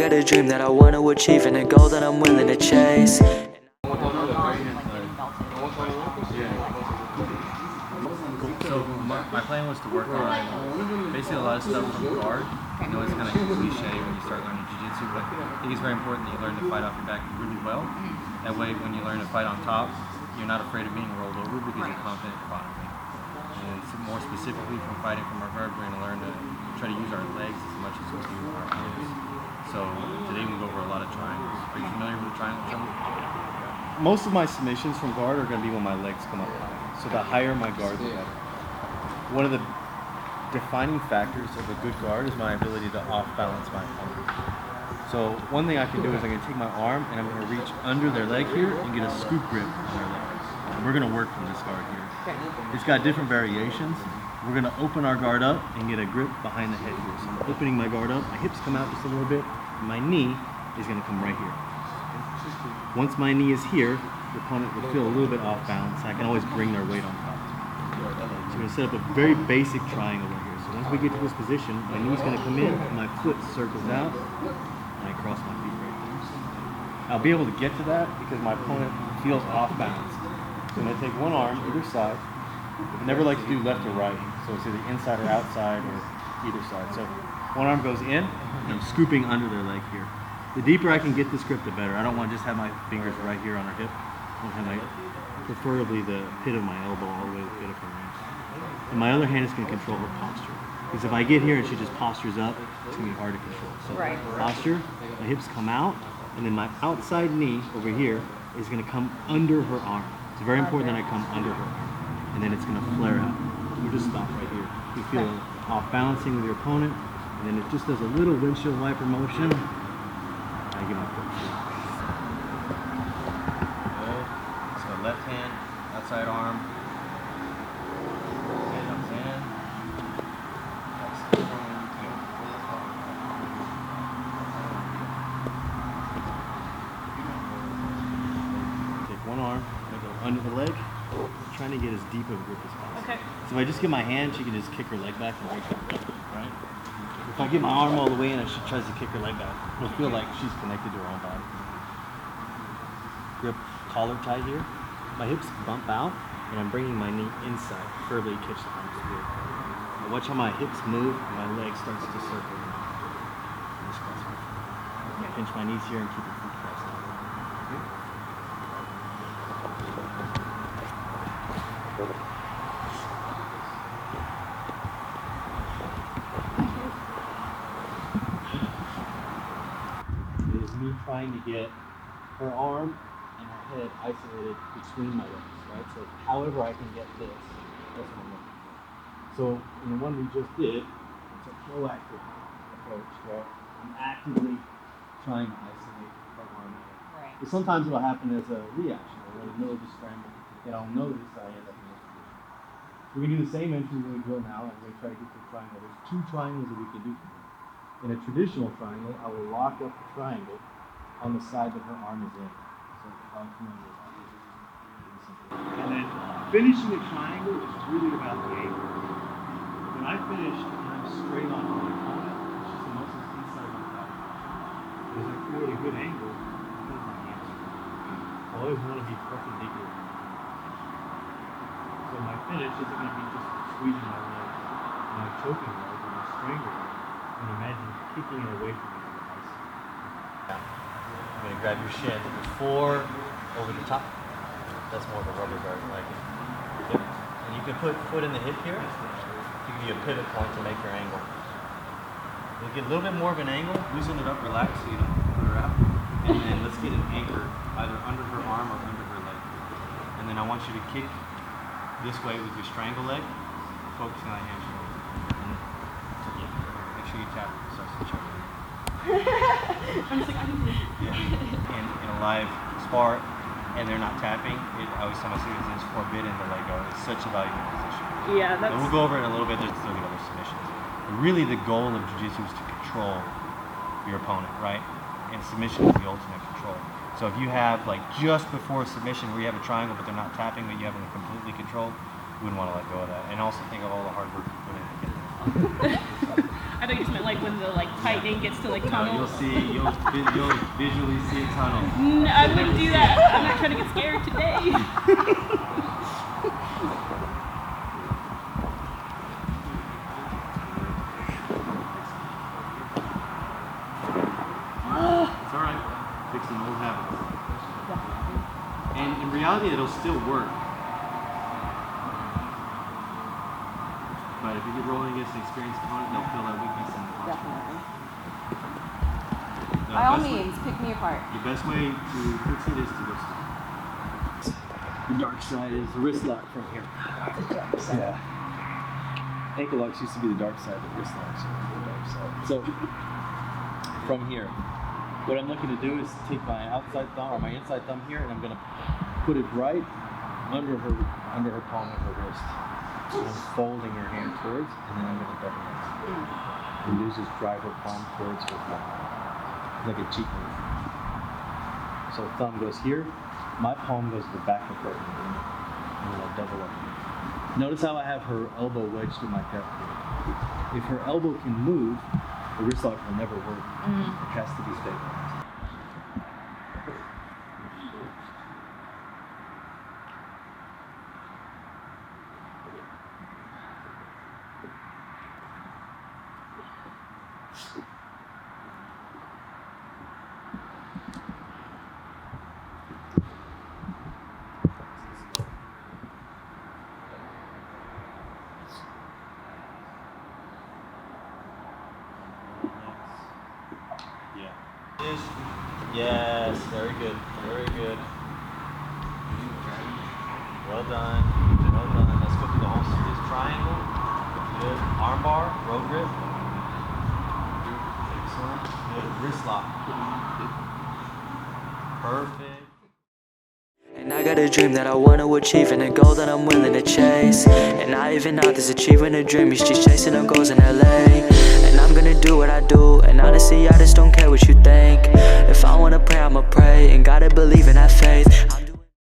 got a dream that I want to achieve and a goal that I'm willing to chase. So my plan was to work on basically a lot of stuff from guard. I know it's kind of cliche when you start learning jiu-jitsu, but I think it's very important that you learn to fight off your back really well. That way, when you learn to fight on top, you're not afraid of being rolled over because you're confident chronically. And more specifically from fighting from our guard, we're going to learn to try to use our legs as much as we do our arms. So today we go over a lot of triangles. Are you familiar with the triangle, Trevor? Most of my submissions from guard are going to be when my legs come up high. So the higher my guard, the better. One of the defining factors of a good guard is my ability to off-balance my opponent. So one thing I can do is I'm going to take my arm and I'm going to reach under their leg here and get a scoop grip on their leg. And we're going to work from this guard here. It's got different variations. We're going to open our guard up and get a grip behind the head here. So I'm opening my guard up, my hips come out just a little bit, and my knee is going to come right here. Once my knee is here, the opponent will feel a little bit off balance. I can always bring their weight on top. So we're going to set up a very basic triangle right here. So once we get to this position, my knee's going to come in, my foot circles out, and I cross my feet right there. I'll be able to get to that because my opponent feels off balance. So I'm going to take one arm either side. I never like to do left or right, so it's either inside or outside or either side. So one arm goes in, and I'm scooping under their leg here. The deeper I can get this grip, the better. I don't want to just have my fingers right here on her hip. I want to have my, preferably the pit of my elbow all the way to the pit of her hand. And my other hand is going to control her posture. Because if I get here and she just postures up, it's going to be hard to control. So posture, my hips come out, and then my outside knee over here is going to come under her arm. It's very important that I come under her arm. And then it's going to flare out. You just stop right here. You feel off balancing with your opponent, and then it just does a little windshield wiper motion. I get my foot through. Good. So left hand, outside arm. Head comes in. Outside arm. Good. Take one arm, I go under the leg. Trying to get as deep of a grip as possible. Okay. So if I just get my hand, she can just kick her leg back and right back, right? If I get my arm all the way in and she tries to kick her leg back, it'll feel like she's connected to her own body. Grip collar tie here. My hips bump out and I'm bringing my knee inside, preferably catch the arms here. Now watch how my hips move and my leg starts to circle around. Pinch my knees here and keep your feet crossed out. Okay? It is me trying to get her arm and her head isolated between my legs, right? So however I can get this, that's what I'm looking for. So in the one we just did, it's a proactive approach where I'm actively trying to isolate her arm. Right. But sometimes it'll happen as a reaction, or in the middle of the scramble, and I'll notice I end up in this position. We're going to do the same entry that we drill now, and we're going to try to get to a triangle. There's two triangles that we can do. In a traditional triangle, I will lock up the triangle on the side that her arm is in. So I'm familiar with that. And then finishing a triangle is really about the angle. When I finish and I'm straight on my opponent, it's just the muscles inside my thigh. As I create a good angle, I hold my hands. I always want to be perpendicular. So my finish isn't going to be just squeezing my leg, my choking leg, or my strangling leg. And imagine kicking it away from me with the ice. I'm going to grab your shin before over the top. That's more of a rubber guard like it. Yep. And you can put foot in the hip here to give you a pivot point to make your angle. We'll get a little bit more of an angle, loosen it up, relax so you don't put her out. And then let's get an anchor either under her arm or under her leg. And then I want you to kick this way with your strangle leg, focusing on the hamstring. Make sure you tap so I switch over. I'm just like, I need to. Yeah. In a live spar, and they're not tapping, I always tell my students it's forbidden to let go. It's such a valuable position. Yeah, that's. And we'll go over it in a little bit. There's still other submissions. But really, the goal of jiu-jitsu is to control your opponent, right? And submission is the ultimate control. So if you have like just before submission where you have a triangle but they're not tapping, but you have them completely controlled, you wouldn't want to let go of that. And also think of all the hard work you put in to get there. I thought you just meant like when the like tightening gets to like tunnel. You'll visually see a tunnel. No, I wouldn't do that. I'm not trying to get scared today. It's alright. Fixing old habits. And in reality, it'll still work. But if you get rolling against an experienced opponent, they'll feel that weakness in the posture. Definitely. The By all best way- means, pick me apart. The best way to fix it is to go slow. The dark side is the wrist lock from here. Yeah. Ankle locks used to be the dark side, but wrist locks are the dark side. So, from here, what I'm looking to do is take my outside thumb or my inside thumb here, and I'm going to put it right under her palm of her wrist. And I'm folding her hand towards, and then I'm going to double it. And do is just drive her palm towards her thumb, like a cheek move. So thumb goes here, my palm goes to the back of her, and then I'll double up. Notice how I have her elbow wedged in my pec. If her elbow can move, the wrist lock will never work. It has to be stabilized. Yes, very good, very good. Well done, well done. Let's go through the whole series. Triangle, good. Arm bar, road grip. Excellent, good. Wrist lock. Perfect. And I got a dream that I want to achieve and a goal that I'm willing to chase. And I even know this achieving a dream is just chasing them goals in LA. And I'm gonna do what I do, and honestly I just don't care what you think. If I wanna pray, I'ma pray, and gotta believe in that faith.